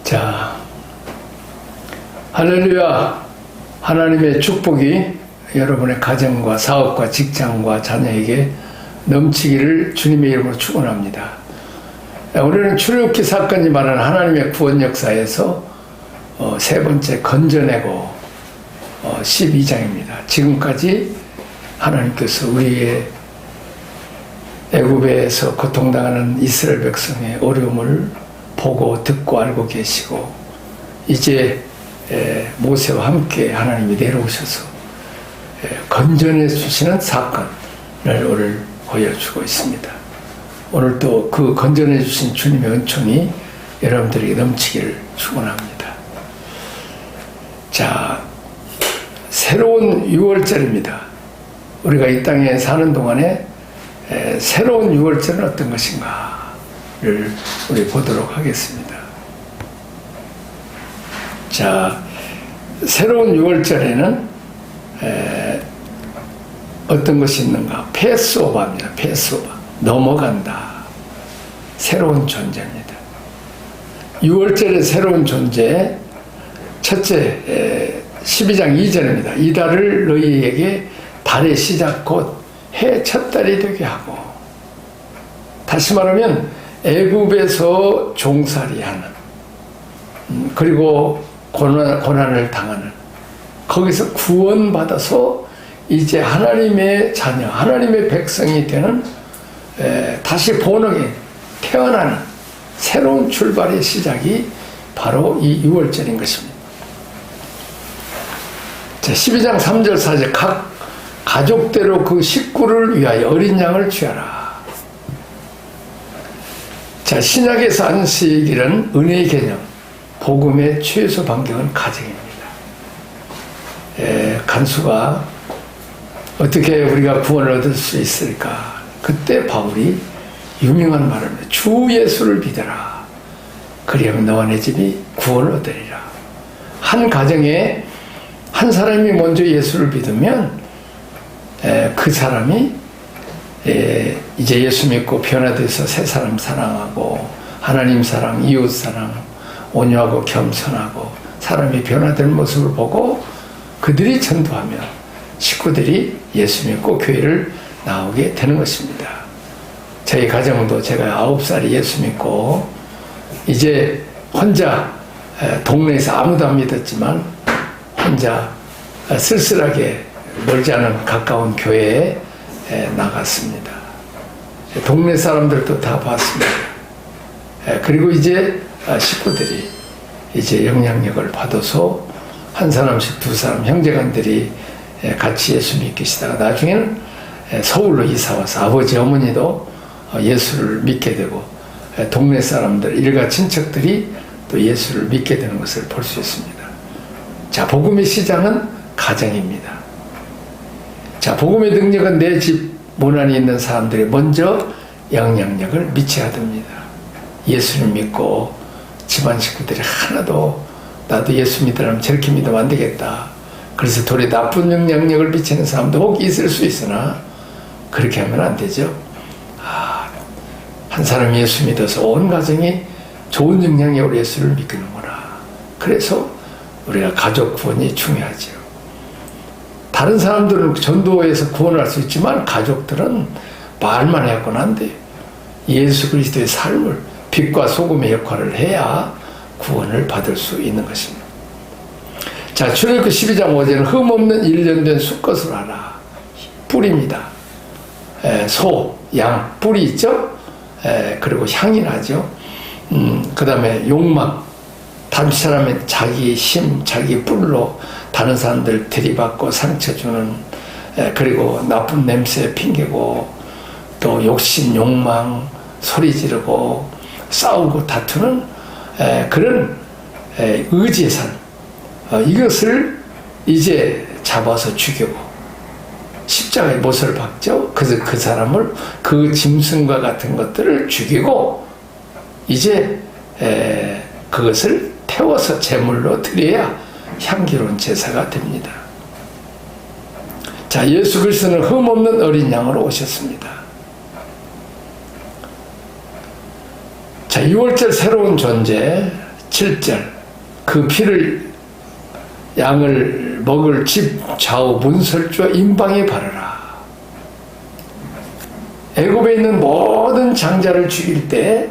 자, 할렐루야. 하나님의 축복이 여러분의 가정과 사업과 직장과 자녀에게 넘치기를 주님의 이름으로 축원합니다. 우리는 출애굽기 사건이 말하는 하나님의 구원 역사에서 세 번째 건져내고 12장입니다. 지금까지 하나님께서 우리의 애굽에서 고통당하는 이스라엘 백성의 어려움을 보고 듣고 알고 계시고, 이제 모세와 함께 하나님이 내려오셔서 건져내 주시는 사건을 오늘 보여주고 있습니다. 오늘 또 그 건져내 주신 주님의 은총이 여러분들에게 넘치기를 축원합니다. 자, 새로운 6월절입니다. 우리가 이 땅에 사는 동안에 새로운 6월절은 어떤 것인가를 우리 보도록 하겠습니다. 자, 새로운 6월절에는 어떤 것이 있는가? 패스오버입니다. 패스오버. 넘어간다. 새로운 존재입니다. 6월절의 새로운 존재, 첫째 12장 2절입니다. 이달을 너희에게 달의 시작 곧 해 첫 달이 되게 하고, 다시 말하면 애굽에서 종살이하는, 그리고 고난을 당하는, 거기서 구원받아서 이제 하나님의 자녀, 하나님의 백성이 되는, 다시 본원에 태어나는 새로운 출발의 시작이 바로 이 6월절인 것입니다. 자, 12장 3절 4절 각 가족대로 그 식구를 위하여 어린 양을 취하라. 자, 신약에서 안식일은 은혜의 개념, 복음의 최소 반경은 가정입니다. 간수가 어떻게 우리가 구원을 얻을 수 있을까? 그때 바울이 유명한 말을 합니다. 주 예수를 믿어라. 그리하면 너와 내 집이 구원을 얻으리라. 한 가정에 한 사람이 먼저 예수를 믿으면 그 사람이 이제 예수 믿고 변화돼서 새 사람 사랑하고, 하나님 사랑, 이웃 사랑, 온유하고 겸손하고 사람이 변화된 모습을 보고 그들이 전도하면 식구들이 예수 믿고 교회를 나오게 되는 것입니다. 저희 가정도 제가 9살이 예수 믿고 이제 혼자 동네에서 아무도 안 믿었지만 혼자 쓸쓸하게 멀지 않은 가까운 교회에 나갔습니다. 동네 사람들도 다 봤습니다. 그리고 이제 식구들이 이제 영향력을 받아서 한 사람씩 두 사람 형제간들이 같이 예수 믿기 시작하다가 나중에는 서울로 이사와서 아버지 어머니도 예수를 믿게 되고 동네 사람들, 일가 친척들이 또 예수를 믿게 되는 것을 볼 수 있습니다. 자, 복음의 시작은 가정입니다. 자, 복음의 능력은 내 집 문 안에 있는 사람들이 먼저 영향력을 미쳐야 됩니다. 예수를 믿고 집안 식구들이 하나도 나도 예수 믿으라면 저렇게 믿으면 안 되겠다. 그래서 돌에 나쁜 영향력을 미치는 사람도 혹 있을 수 있으나 그렇게 하면 안 되죠. 한 사람이 예수 믿어서 온 가정이 좋은 영향력으로 예수를 믿는구나. 그래서 우리가 가족 구원이 중요하죠. 다른 사람들은 전도에서 구원을 할 수 있지만 가족들은 말만 해갖고는 안 돼요. 예수 그리스도의 삶을 빛과 소금의 역할을 해야 구원을 받을 수 있는 것입니다. 자, 출애굽기 12장 5절은 흠없는 1년 된 수컷을 하라. 뿔입니다. 소, 양, 뿔이 있죠? 그리고 향이 나죠. 그 다음에 욕망. 다른 사람의 자기 힘, 자기 뿔로 다른 사람들 들이받고 상처 주는, 그리고 나쁜 냄새 핑계고, 또 욕심, 욕망, 소리 지르고, 싸우고 다투는 그런 의지의 삶. 이것을 이제 잡아서 죽이고, 십자가에 못을 박죠. 그래서 그 사람을, 그 짐승과 같은 것들을 죽이고, 이제 그것을 태워서 제물로 드려야 향기로운 제사가 됩니다. 자, 예수 그리스도는 흠없는 어린 양으로 오셨습니다. 자, 6월절 새로운 존재, 7절 그 피를 양을 먹을 집 좌우 문설주와 임방에 바르라. 애굽에 있는 모든 장자를 죽일 때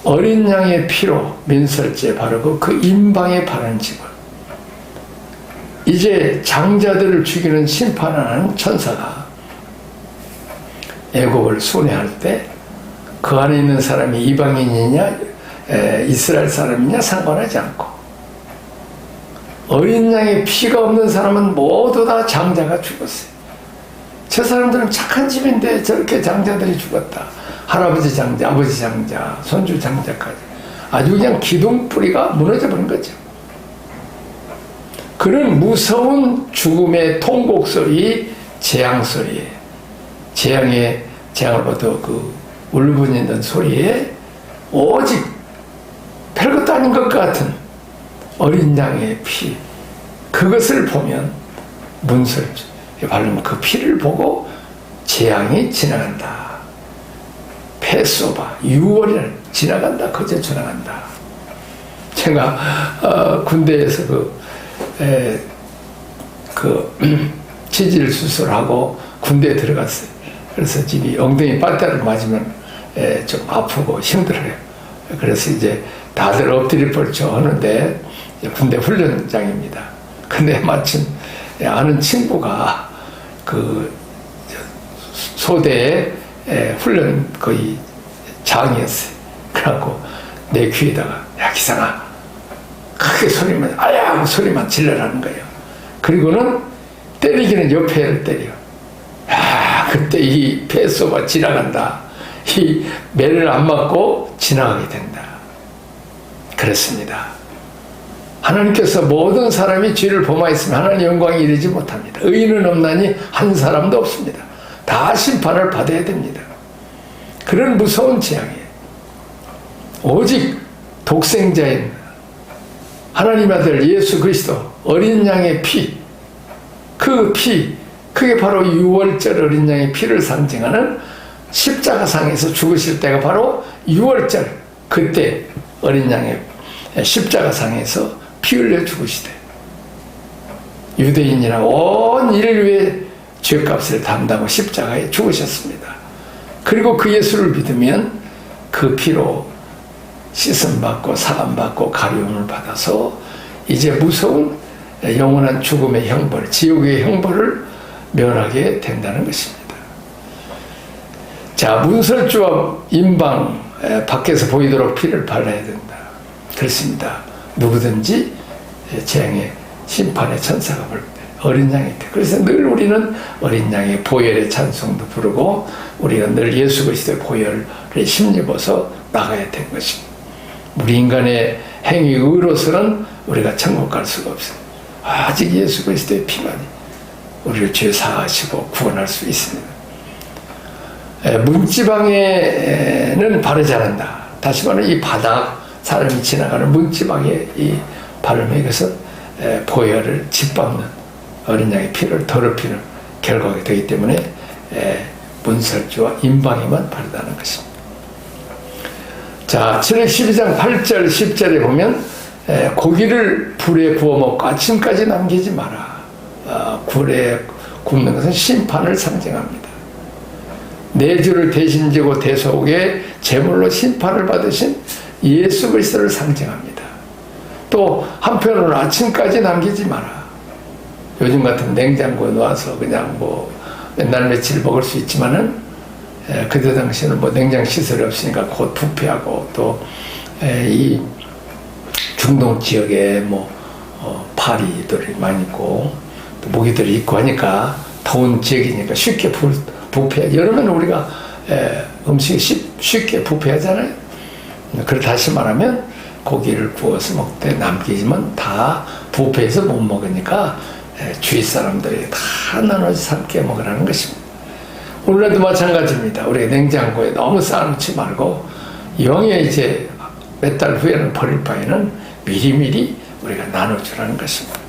어린 양의 피로 민설주에 바르고 그 임방에 바른 집을 이제 장자들을 죽이는 심판하는 천사가 애굽을 순회할 때 그 안에 있는 사람이 이방인이냐 이스라엘 사람이냐 상관하지 않고 어린 양의 피가 없는 사람은 모두 다 장자가 죽었어요. 저 사람들은 착한 집인데 저렇게 장자들이 죽었다. 할아버지 장자, 아버지 장자, 손주 장자까지 아주 그냥 기둥뿌리가 무너져 버린 거죠. 그런 무서운 죽음의 통곡소리, 재앙소리에 재앙을 받아 그 울분이는 소리에 오직 별것도 아닌 것 같은 어린 양의 피, 그것을 보면 문설주 바르면 그 피를 보고 재앙이 지나간다. 패소바, 6월이 지나간다. 그저 지나간다. 제가 군대에서 치질 수술하고 군대에 들어갔어요. 그래서 집이 엉덩이 빠따를 맞으면 좀 아프고 힘들어요. 그래서 이제 다들 엎드려 뻗쳐 하는데 군대 훈련장입니다. 근데 마침 아는 친구가 그 소대에 훈련 거의 장이었어요. 그래갖고 내 귀에다가 야 기상아 크게 소리만 아야 하고 소리만 질러라는 거예요. 그리고는 때리기는 옆에를 때려. 야 그때 이 폐소가 지나간다. 이 매를 안 맞고 지나가게 된다. 그렇습니다. 하나님께서 모든 사람이 죄를 범하였으면 하나님 영광에 이르지 못합니다. 의인은 없나니 한 사람도 없습니다. 다 심판을 받아야 됩니다. 그런 무서운 재앙이에요. 오직 독생자인 하나님 아들 예수 그리스도 어린 양의 피, 그 피, 그게 바로 6월절 어린 양의 피를 상징하는 십자가상에서 죽으실 때가 바로 6월절, 그때 어린 양의 십자가상에서 피 흘려 죽으시되 유대인이나 온 인류의 죄값을 담당하고 십자가에 죽으셨습니다. 그리고 그 예수를 믿으면 그 피로 씻음받고 사함받고 가리움을 받아서 이제 무서운 영원한 죽음의 형벌, 지옥의 형벌을 면하게 된다는 것입니다. 자, 문설주와 임방 밖에서 보이도록 피를 발라야 된다. 그렇습니다. 누구든지 재앙의 심판의 천사가 볼 때 어린 양의 피. 그래서 늘 우리는 어린 양의 보혈의 찬송도 부르고 우리가 늘 예수 그리스도의 보혈을 힘입어서 나가야 된 것입니다. 우리 인간의 행위 의로서는 우리가 천국 갈 수가 없어요. 아직 예수 그리스도의 피만이 우리를 죄 사하시고 구원할 수 있습니다. 문지방에는 바르지 않는다. 다시 말하면 이 바닥 사람이 지나가는 문지방에 이 바르면 이것은 보혈을 짓밟는 어린 양의 피를 더럽히는 결과가 되기 때문에 문설주와 임방에만 바르다는 것입니다. 자, 출애굽 12장 8절 10절에 보면 고기를 불에 구워 먹고 아침까지 남기지 마라. 불에 굽는 것은 심판을 상징합니다. 내 주를 대신 지고 대속의 제물로 심판을 받으신 예수 그리스도를 상징합니다. 또 한편으로는 아침까지 남기지 마라. 요즘 같은 냉장고에 넣어서 그냥 뭐 맨날 며칠 먹을 수 있지만은 그때 당시에는 뭐 냉장 시설이 없으니까 곧 부패하고 또 이 중동 지역에 뭐 파리들이 많이 있고 또 모기들이 있고 하니까 더운 지역이니까 쉽게 부패. 여름에는 우리가 음식이 쉽게 부패하잖아요. 그렇다 다시 말하면 고기를 구워서 먹되 남기지만 다 부패해서 못 먹으니까 주위 사람들이 다 나눠서 삼켜 먹으라는 것입니다. 오늘도 마찬가지입니다. 우리 냉장고에 너무 쌓아놓지 말고 영에 이제 몇 달 후에는 버릴 바에는 미리미리 우리가 나눠주라는 것입니다.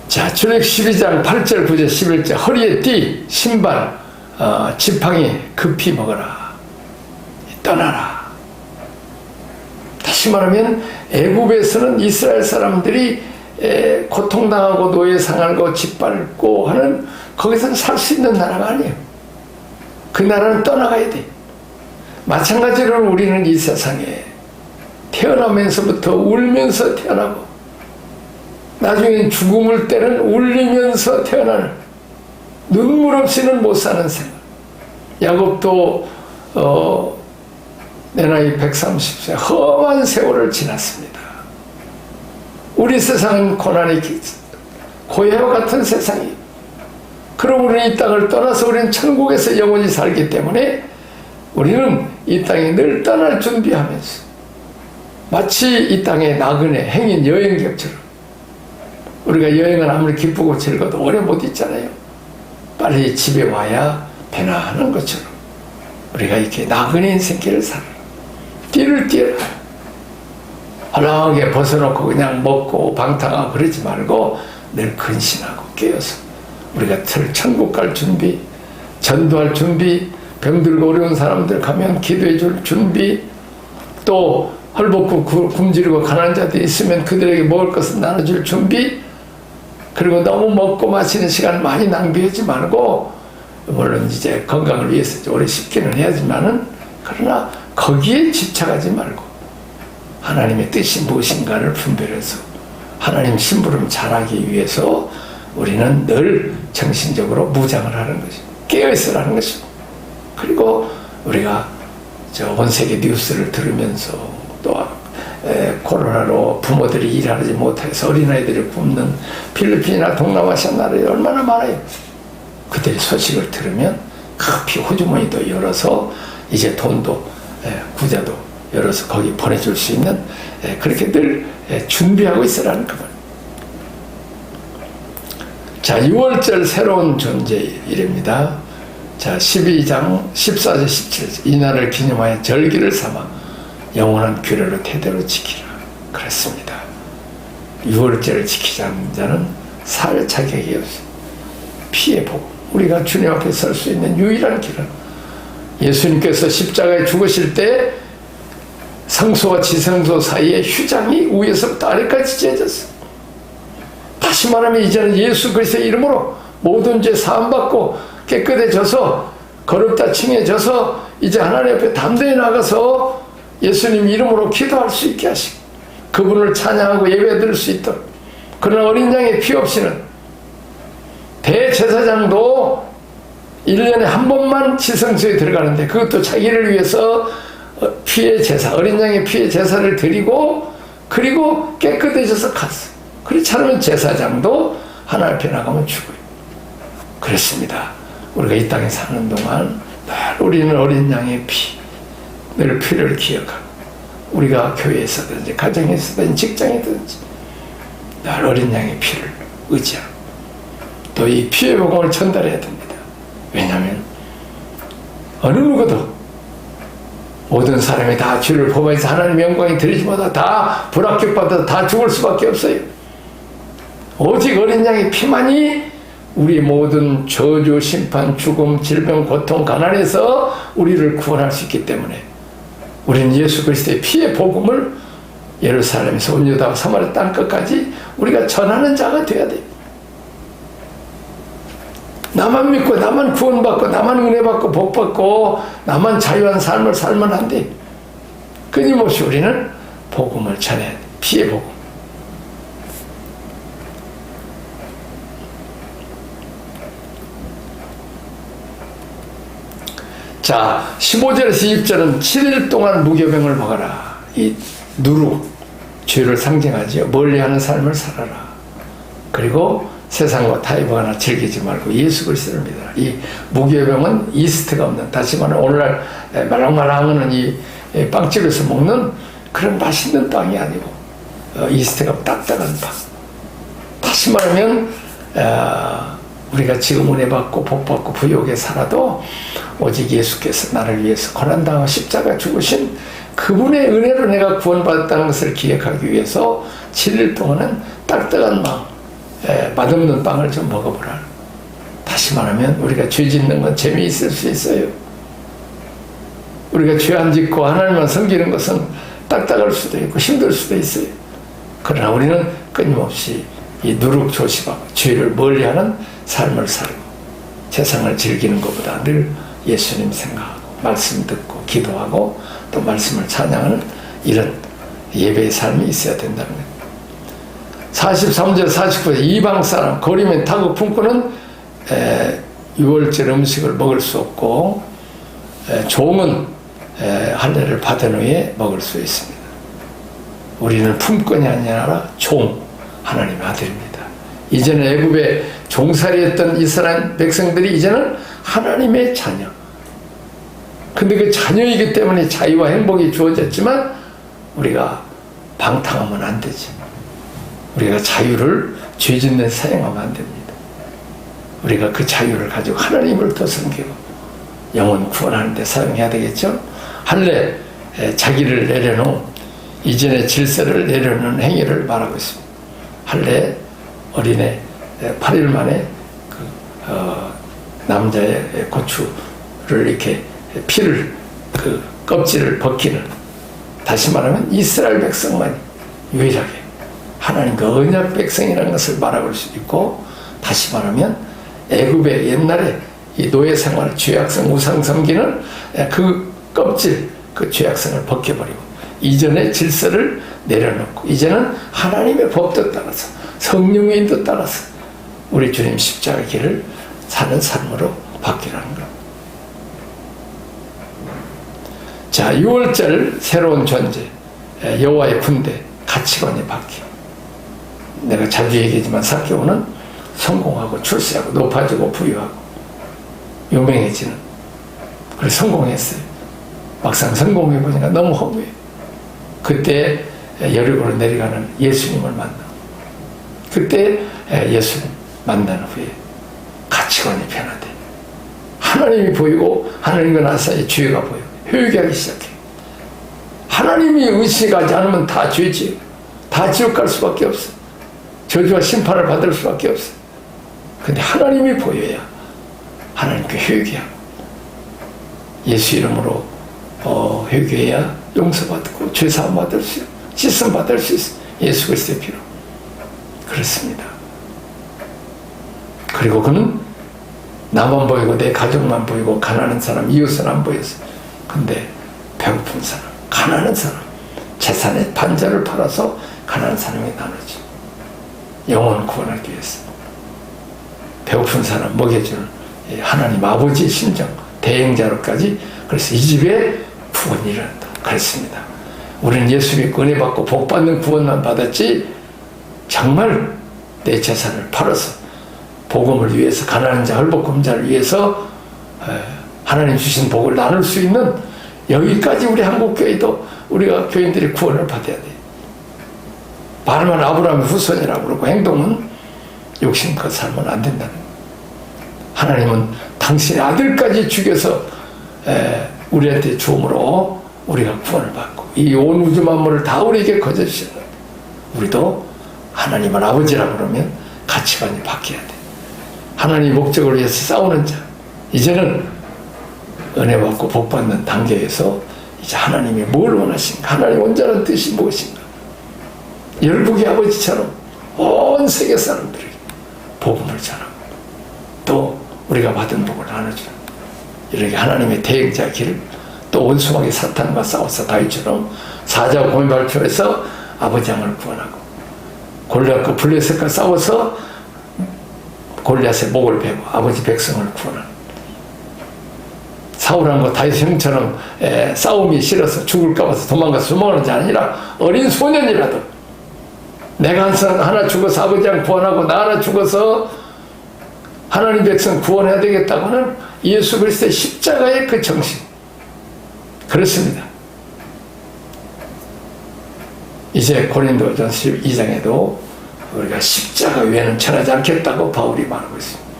자, 출애굽 12장 8절 9절 11절 허리에 띠, 신발, 지팡이 급히 먹어라. 떠나라. 다시 말하면 애굽에서는 이스라엘 사람들이 고통당하고 노예 상하고 짓밟고 하는, 거기서는 살 수 있는 나라가 아니에요. 그 나라는 떠나가야 돼. 마찬가지로 우리는 이 세상에 태어나면서부터 울면서 태어나고 나중엔 죽음을 때는 울리면서 태어나는, 눈물 없이는 못 사는 생활. 야곱도 내 나이 130세 험한 세월을 지났습니다. 우리 세상은 고난이 고해와 같은 세상이에요. 그럼 우리는 이 땅을 떠나서 우리는 천국에서 영원히 살기 때문에 우리는 이 땅에 늘 떠날 준비하면서 마치 이 땅의 나그네 행인 여행객처럼, 우리가 여행을 아무리 기쁘고 즐거워도 오래 못 있잖아요. 빨리 집에 와야 편안한 것처럼 우리가 이렇게 나그네 인생길을 살아라. 띠를 띠어라. 허락하게 벗어놓고 그냥 먹고 방탕하고 그러지 말고 늘 근신하고 깨어서 우리가 천국 갈 준비, 전도할 준비, 병들고 어려운 사람들 가면 기도해 줄 준비, 또 헐벗고 굶주리고 가난한 자들이 있으면 그들에게 먹을 것을 나눠줄 준비, 그리고 너무 먹고 마시는 시간 많이 낭비하지 말고, 물론 이제 건강을 위해서 오래 씹기는 해야지만은, 그러나 거기에 집착하지 말고 하나님의 뜻이 무엇인가를 분별해서 하나님 심부름 잘하기 위해서 우리는 늘 정신적으로 무장을 하는 것이고 깨어있으라는 것이고, 그리고 우리가 온 세계 뉴스를 들으면서 또 코로나로 부모들이 일하지 못해서 어린아이들이 굶는 필리핀이나 동남아시아 나라에 얼마나 많아요. 그들의 소식을 들으면 급히 호주머니도 열어서 이제 돈도 구자도 열어서 거기 보내줄 수 있는, 그렇게 늘 준비하고 있으라는 그 말. 자, 6월절 새로운 존재일입니다. 자, 12장 14절 17절 이날을 기념하여 절기를 삼아 영원한 규례로 대대로 지키라 그랬습니다. 6월절을 지키지 않는 자는 살 자격이 없어 피해 보고, 우리가 주님 앞에 설 수 있는 유일한 길은, 예수님께서 십자가에 죽으실 때 성소와 지성소 사이에 휴장이 위에서부터 아래까지 찢어졌어. 다시 말하면 이제는 예수 그리스도의 이름으로 모든 죄 사함받고 깨끗해져서 거룩다 칭해져서 이제 하나님 앞에 담대히 나가서 예수님 이름으로 기도할 수 있게 하시고 그분을 찬양하고 예배드릴 수 있도록. 그러나 어린 양의 피 없이는 대제사장도 1년에 한 번만 지성소에 들어가는데, 그것도 자기를 위해서 피의 제사, 어린 양의 피의 제사를 드리고 그리고 깨끗해져서 갔어. 그렇지 않으면 제사장도 하나님 앞에 나가면 죽어요. 그렇습니다. 우리가 이 땅에 사는 동안 늘 우리는 어린 양의 피, 늘 피를 기억하고, 우리가 교회에서든지 가정에서든지 직장이든지 늘 어린 양의 피를 의지하고 또 이 피의 복음을 전달해야 됩니다. 왜냐하면 어느 누구도 모든 사람이 다 죄를 범해서 하나님의 영광이 드리지 못하고 다 불합격받아서 다 죽을 수밖에 없어요. 오직 어린 양의 피만이 우리 모든 저주, 심판, 죽음, 질병, 고통, 가난에서 우리를 구원할 수 있기 때문에 우리는 예수 그리스도의 피의 복음을 예루살렘에서 온 유다와 사마리아 땅끝까지 우리가 전하는 자가 되어야 돼요. 나만 믿고 나만 구원받고 나만 은혜받고 복받고 나만 자유한 삶을 살면 안 돼. 끊임없이 우리는 복음을 전해야 돼. 피의 복음. 자, 15절에서 20절은 7일 동안 무교병을 먹어라. 이 누루, 죄를 상징하지요. 멀리하는 삶을 살아라. 그리고 세상과 타협하거나 즐기지 말고 예수 그리스도를 믿어라. 이 무교병은 이스트가 없는, 다시 말하면 오늘날 말랑말랑하는 이 빵집에서 먹는 그런 맛있는 빵이 아니고 이스트가 딱딱한 빵. 다시 말하면 우리가 지금 은혜 받고 복 받고 부유하게 살아도 오직 예수께서 나를 위해서 고난당하고 십자가 죽으신 그분의 은혜로 내가 구원받았다는 것을 기억하기 위해서 7일 동안은 딱딱한 마음, 맛없는 빵을 좀 먹어보라. 다시 말하면 우리가 죄 짓는 건 재미있을 수 있어요. 우리가 죄 안 짓고 하나님만 섬기는 것은 딱딱할 수도 있고 힘들 수도 있어요. 그러나 우리는 끊임없이 이 누룩조심하고 죄를 멀리하는 삶을 살고 세상을 즐기는 것보다 늘 예수님 생각하고 말씀 듣고 기도하고 또 말씀을 찬양하는 이런 예배의 삶이 있어야 된다는 거예요. 43절 49절 이방 사람 거리면 타고 품고는 유월절 음식을 먹을 수 없고 종은 할례를 받은 후에 먹을 수 있습니다. 우리는 품권이 아니라 종, 하나님의 아들입니다. 이제는 애굽에 종살이했던 이스라엘 백성들이 이제는 하나님의 자녀. 근데 그 자녀이기 때문에 자유와 행복이 주어졌지만 우리가 방탕하면 안 되지. 우리가 자유를 죄 짓는 사용하면 안 됩니다. 우리가 그 자유를 가지고 하나님을 더 섬기고 영혼 구원하는 데 사용해야 되겠죠. 할례 자기를 내려놓은 이전의 질서를 내려놓는 행위를 말하고 있습니다. 할례 어린애 8일 만에 남자의 고추를 이렇게 피를 껍질을 벗기는, 다시 말하면 이스라엘 백성만 유일하게 하나님과 언약 백성이라는 것을 말할 수 있고, 다시 말하면 애굽의 옛날에 이 노예 생활 죄악성 우상 섬기는 그 껍질, 그 죄악성을 벗겨버리고 이전의 질서를 내려놓고 이제는 하나님의 법도 따라서 성령의 인도 따라서 우리 주님 십자가 길을 사는 삶으로 바뀌라는 것. 자, 6월절 새로운 존재, 여호와의 군대, 가치관이 바뀌어. 내가 자주 얘기하지만 삭개오는 성공하고 출세하고 높아지고 부유하고 유명해지는, 그래서 성공했어요. 막상 성공해보니까 너무 허무해. 그때 여리고로 내려가는 예수님을 만나. 그때 예수님 만난 후에 가치관이 변화돼. 하나님이 보이고 하나님과 나 사이에 죄가 보여. 회개하기 시작해. 하나님이 의식하지 않으면 다 죄지. 다 지옥 갈 수밖에 없어. 저주와 심판을 받을 수밖에 없어. 근데 하나님이 보여야 하나님께 회개하고 예수 이름으로 회개해야 용서받고 죄사함 받을 수, 씻음 받을 수 있어. 예수 그리스도의 피로. 그렇습니다. 그리고 그는 나만 보이고 내 가족만 보이고 가난한 사람, 이웃은 안 보였어. 근데 배고픈 사람, 가난한 사람, 재산의 반자를 팔아서 가난한 사람이 나누지. 영혼을 구원하기 위해서. 배고픈 사람 먹여주는 하나님 아버지의 심정, 대행자로까지. 그래서 이 집에 구원이 일어난다. 그렇습니다. 우리는 예수 믿고 은혜 받고 복 받는 구원만 받았지, 정말 내 재산을 팔아서 복음을 위해서, 가난한 자, 헐벗금자를 위해서 하나님 주신 복을 나눌 수 있는, 여기까지 우리 한국교회도 우리가 교인들이 구원을 받아야 돼. 말만 아브라함의 후손이라고 그러고 행동은 욕심껏 살면 안 된다는 거예요. 하나님은 당신의 아들까지 죽여서 우리한테 주음으로 우리가 구원을 받고 이 온 우주 만물을 다 우리에게 거저주시는 거예요. 우리도 하나님은 아버지라고 그러면 가치관이 바뀌어야 돼. 하나님 목적을 위해서 싸우는 자, 이제는 은혜 받고 복 받는 단계에서 이제 하나님이 뭘 원하신가, 하나님 온전한 뜻이 무엇인가, 열국의 아버지처럼 온 세계 사람들에게 복음을 전하고 또 우리가 받은 복을 나눠주는, 이렇게 하나님의 대행자 길을, 또 원수마귀 사탄과 싸워서 다윗처럼 사자와 곰의 발표에서 아버지 양을 구원하고, 골리앗과 블레셋과 싸워서 골리앗의 목을 베고 아버지 백성을 구원하는, 사울왕과 다윗 형처럼 싸움이 싫어서 죽을까 봐서 도망가서 도망하는 자 아니라 어린 소년이라도 내가 하나 죽어서 아버지 양 구원하고 나 하나 죽어서 하나님 백성 구원해야 되겠다고 하는 예수 그리스도의 십자가의 그 정신. 그렇습니다. 이제 고린도전서 12장에도 우리가 십자가 외에는 전하지 않겠다고 바울이 말하고 있습니다.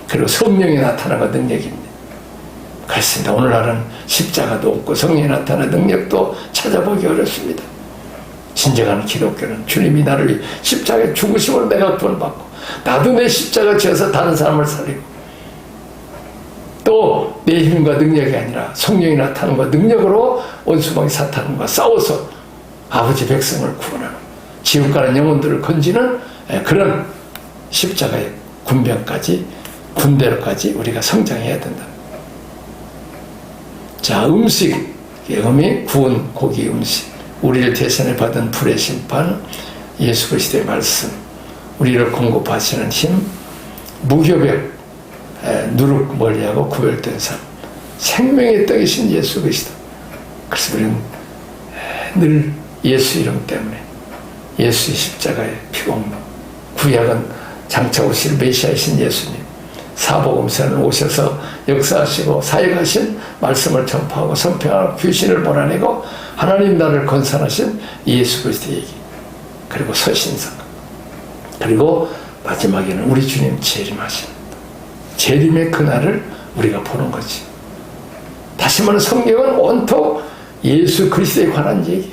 그리고 성령이 나타나고 능력입니다. 그렇습니다. 오늘날은 십자가도 없고 성령이 나타나는 능력도 찾아보기 어렵습니다. 진정한 기독교는 주님이 나를 위해 십자가에 죽으심으로 내가 구원받고 나도 내 십자가 지어서 다른 사람을 살리고 또 내 힘과 능력이 아니라 성령이 나타나는 능력으로 원수마귀 사탄과 싸워서 아버지 백성을 구원하는, 지옥 가는 영혼들을 건지는 그런 십자가의 군병까지, 군대로까지 우리가 성장해야 된다. 자, 음식, 음이 구운 고기 음식, 우리를 대신에 받은 불의 심판, 예수 그리스도의 말씀, 우리를 공급하시는 힘, 무교벽, 누룩 멀리하고 구별된 삶, 생명의 떡이신 예수 그리스도. 그래서 우리는 늘 예수 이름 때문에, 예수의 십자가의 피공로, 구약은 장차 오실 메시아이신 예수님, 사복음서는 오셔서 역사하시고 사역하신 말씀을 전파하고 선포하고 귀신을 몰아내고 하나님 나라를 건설하신 예수 그리스도의 얘기, 그리고 서신성, 그리고 마지막에는 우리 주님 재림하신, 재림의 그날을 우리가 보는 거지. 다시 말하면 성경은 온통 예수 그리스도에 관한 얘기,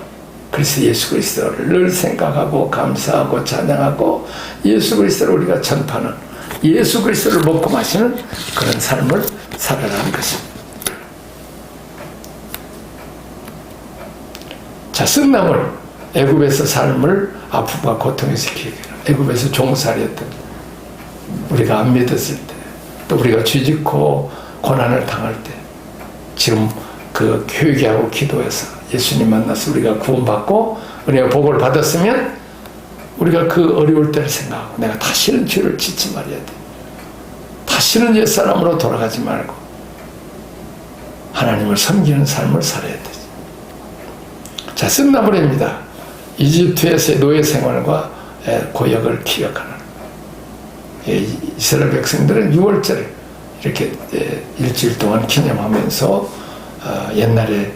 그래서 예수 그리스도를 늘 생각하고 감사하고 찬양하고 예수 그리스도를 우리가 전파하는, 예수 그리스도를 먹고 마시는 그런 삶을 살아가는 것입니다. 자, 쓴나물, 애굽에서 삶을 아픔과 고통에서 기억해라. 애굽에서 종살이였던, 우리가 안 믿었을 때, 또 우리가 죄짓고 고난을 당할 때, 지금 그 회개하고 기도해서 예수님 만나서 우리가 구원받고 은혜와 복을 받았으면 우리가 그 어려울 때를 생각하고 내가 다시는 죄를 짓지 말아야 돼. 다시는 옛사람으로 돌아가지 말고 하나님을 섬기는 삶을 살아야 되지. 자, 쓴나물입니다. 이집트에서의 노예 생활과 고역을 기억하는, 이스라엘 백성들은 6월절을 이렇게 일주일 동안 기념하면서 옛날에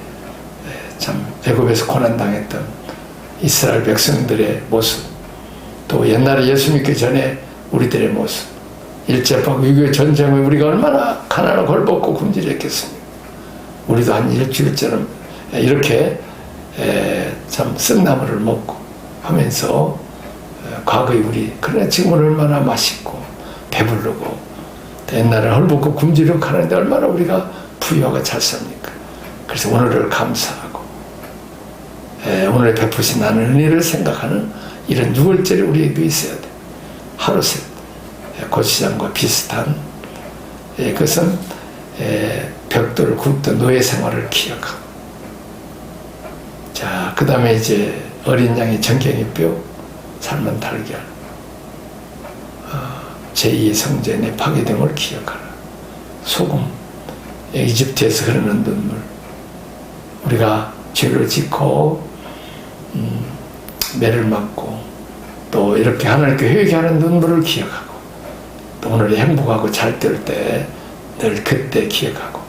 참 애굽에서 고난당했던 이스라엘 백성들의 모습, 또 옛날에 예수 믿기 전에 우리들의 모습, 일제하고 6.25 전쟁에 우리가 얼마나 가난하고 헐벗고 굶주렸겠습니까? 우리도 한 일주일처럼 이렇게 참 쓴나물을 먹고 하면서 과거의 우리, 그러나 지금은 얼마나 맛있고 배부르고 옛날에 헐벗고 굶주려 가는데 얼마나 우리가 부유하고 잘 삽니까? 그래서 오늘을 감사하고 오늘 베푸신 나는 은혜를 생각하는 이런 6월절이 우리에게 있어야 돼. 하루새 고시장과 비슷한, 그것은 벽돌을 굽던 노예 생활을 기억하고, 자, 그 다음에 이제 어린 양의 정경의 뼈, 삶은 달걀, 제2의 성전의 파괴됨을 기억하라. 소금, 이집트에서 흐르는 눈물, 우리가 죄를 짓고 매를 맞고 또 이렇게 하나님께 회개하는 눈물을 기억하고, 또 오늘의 행복하고 잘 될 때 늘 그때 기억하고,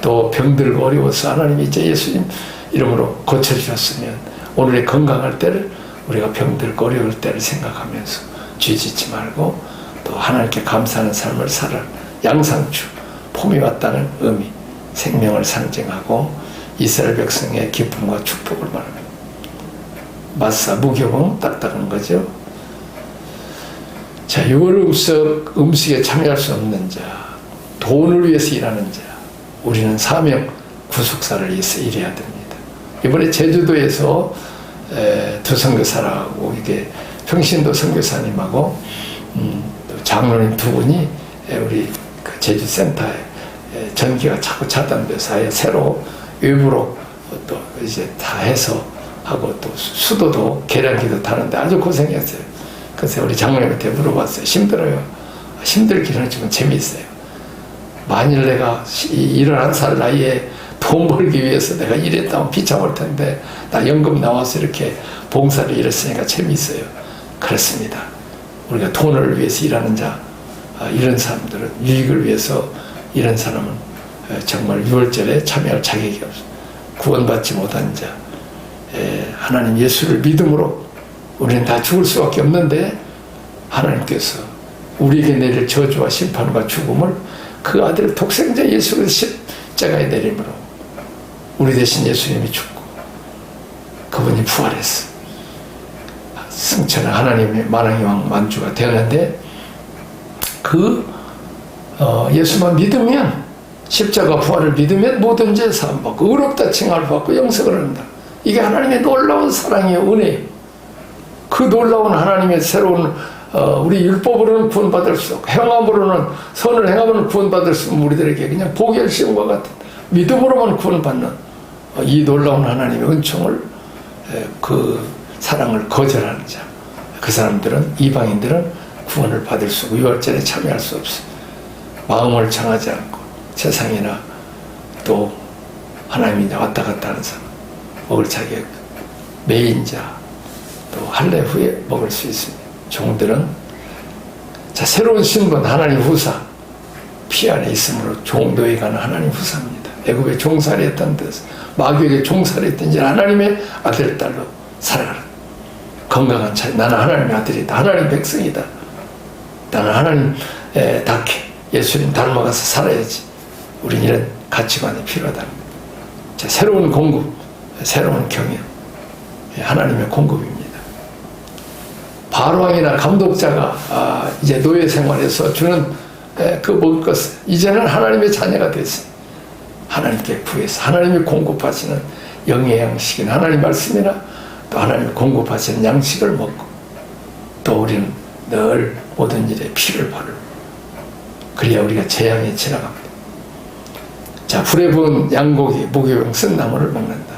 또 병들고 어려워서 하나님이 이제 예수님 이름으로 고쳐주셨으면 오늘의 건강할 때를, 우리가 병들고 어려울 때를 생각하면서 죄 짓지 말고 또 하나님께 감사하는 삶을 살아. 양상추, 봄이 왔다는 의미, 생명을 상징하고 이스라엘 백성의 기쁨과 축복을 말합니다. 마사, 무교봉, 딱딱한 거죠. 자, 6월 음식에 참여할 수 없는 자, 돈을 위해서 일하는 자, 우리는 사명, 구속사를 위해서 일해야 됩니다. 이번에 제주도에서 두 선교사라고, 이게 평신도 선교사님하고 또 장로님 두 분이 우리 그 제주센터에 전기가 자꾸 차단돼서 아예 새로 외부로 또 이제 다 해서 하고, 또 수도도 계량기도 다는데 아주 고생했어요. 그래서 우리 장로님한테 물어봤어요. 힘들어요. 힘들기는 하지만 재미있어요. 만일 내가 11살 나이에 돈 벌기 위해서 내가 일했다면 비참할 텐데 나 연금 나와서 이렇게 봉사를 일했으니까 재미있어요. 그렇습니다. 우리가 돈을 위해서 일하는 자, 이런 사람들은, 유익을 위해서 이런 사람은 정말 6월절에 참여할 자격이 없어요. 구원받지 못한 자, 하나님 예수를 믿음으로 우리는 다 죽을 수밖에 없는데 하나님께서 우리에게 내릴 저주와 심판과 죽음을 그 아들 독생자 예수를 십자가에 내림으로 우리 대신 예수님이 죽고 그분이 부활했어. 승천은 하나님의 만왕의 왕 만주가 되었는데, 그 예수만 믿으면 십자가 부활을 믿으면 모든 죄 사함받고 의롭다 칭함을 받고 영생을 얻는다. 이게 하나님의 놀라운 사랑이요 은혜예요. 그 놀라운 하나님의 새로운 우리 율법으로는 구원받을 수 없고 행함으로는 선을 행함으로는 구원받을 수 없는 우리들에게 그냥 보혈 시험과 같은 믿음으로만 구원받는 이 놀라운 하나님의 은총을 그 사랑을 거절하는 자, 그 사람들은 이방인들은 구원을 받을 수 없고 유월절에 참여할 수 없어요. 마음을 정하지 않고 세상이나 또 하나님이 왔다 갔다 하는 사람 먹을 자격 매인자 또 할례 후에 먹을 수 있습니다. 종들은 자 새로운 신분 하나님 후사 피 안에 있으므로 종도에 가는 하나님 후사입니다. 애굽에 종살이했던 데서 마귀에게 종살이했던 이제 하나님의 아들 딸로 살아가는 건강한 차이. 나는 하나님의 아들이다. 하나님 백성이다. 나는 하나님 닿게 예수님 닮아가서 살아야지. 우린 이런 가치관이 필요하다. 자, 새로운 공급, 새로운 경영, 하나님의 공급입니다. 바로왕이나 감독자가 이제 노예 생활에서 주는 그 먹을 것을 이제는 하나님의 자녀가 됐어요. 하나님께 구해서 하나님이 공급하시는 영의 양식이나 하나님 말씀이나 또 하나님이 공급하시는 양식을 먹고 또 우리는 늘 모든 일에 피를 바르고 그래야 우리가 재앙에 지나갑니다. 자, 불에 부은 양고기, 무교병 쓴 나무를 먹는다.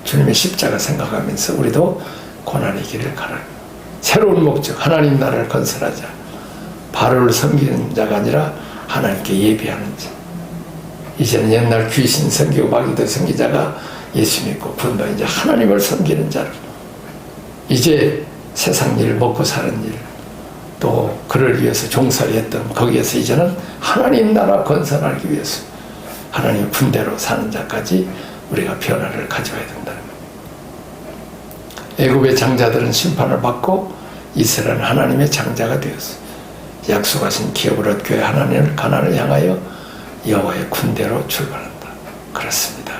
주님의 십자가 생각하면서 우리도 고난의 길을 가라. 새로운 목적, 하나님 나라를 건설하자. 바로를 섬기는 자가 아니라 하나님께 예배하는 자. 이제는 옛날 귀신 섬기고 마귀도 섬기자가 예수 믿고 구원받은 이제 하나님을 섬기는 자로 이제 세상 일, 먹고 사는 일, 또 그를 위해서 종살이했던 거기에서 이제는 하나님 나라 건설하기 위해서 하나님 군대로 사는 자까지 우리가 변화를 가져야 된다는 거예요. 애굽의 장자들은 심판을 받고 이스라엘은 하나님의 장자가 되었어요. 약속하신 기업을 얻기 위해 하나님을 가나안을 향하여 여호와의 군대로 출발한다. 그렇습니다.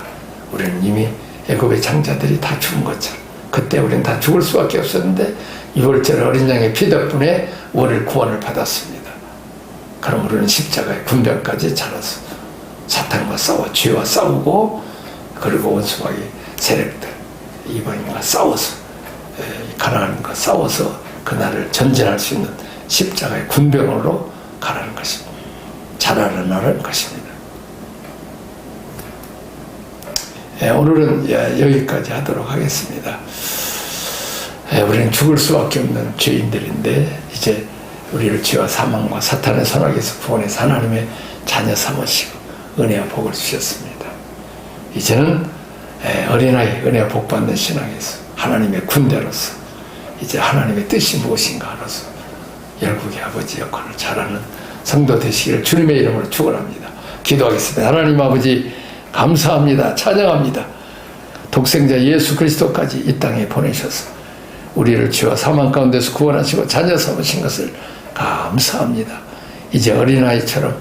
우리는 이미 애굽의 장자들이 다 죽은 것처럼 그때 우리는 다 죽을 수밖에 없었는데 유월절 어린 양의 피 덕분에 우리를 구원을 받았습니다. 그럼 우리는 십자가의 군병까지 자라서 사탄과 싸워 죄와 싸우고 그리고 원수마귀 세력들 이방인과 싸워서 가나안과 싸워서 그날을 전진할 수 있는 십자가의 군병으로 가라는 것입니다. 자라나는 것입니다. 오늘은 여기까지 하도록 하겠습니다. 우리는 죽을 수밖에 없는 죄인들인데 이제 우리를 죄와 사망과 사탄의 선악에서 구원해서 하나님의 자녀 삼으시고 은혜와 복을 주셨습니다. 이제는 어린아이 은혜와 복 받는 신앙에서 하나님의 군대로서 이제 하나님의 뜻이 무엇인가 알아서 열국의 아버지 역할을 잘하는 성도 되시기를 주님의 이름으로 축원합니다. 기도하겠습니다. 하나님 아버지 감사합니다. 찬양합니다. 독생자 예수 그리스도까지 이 땅에 보내셔서 우리를 죄와 사망 가운데서 구원하시고 자녀 삼으신 것을 감사합니다. 이제 어린아이처럼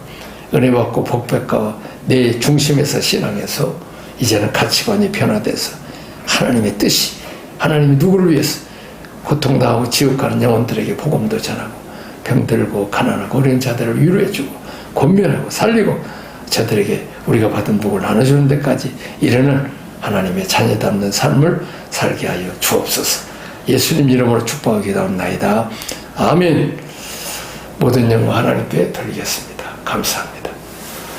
은혜 받고 복 받고 내 중심에서 신앙해서 이제는 가치관이 변화돼서 하나님의 뜻이 하나님이 누구를 위해서 고통당하고 지옥 가는 영혼들에게 복음도 전하고 병들고 가난하고 어려운 자들을 위로해주고 권면하고 살리고 저들에게 우리가 받은 복을 나눠주는 데까지 이르는 하나님의 자녀답는 삶을 살게 하여 주옵소서. 예수님 이름으로 축복하고 기도합나이다. 아멘. 모든 영광 하나님께 돌리겠습니다. 감사합니다.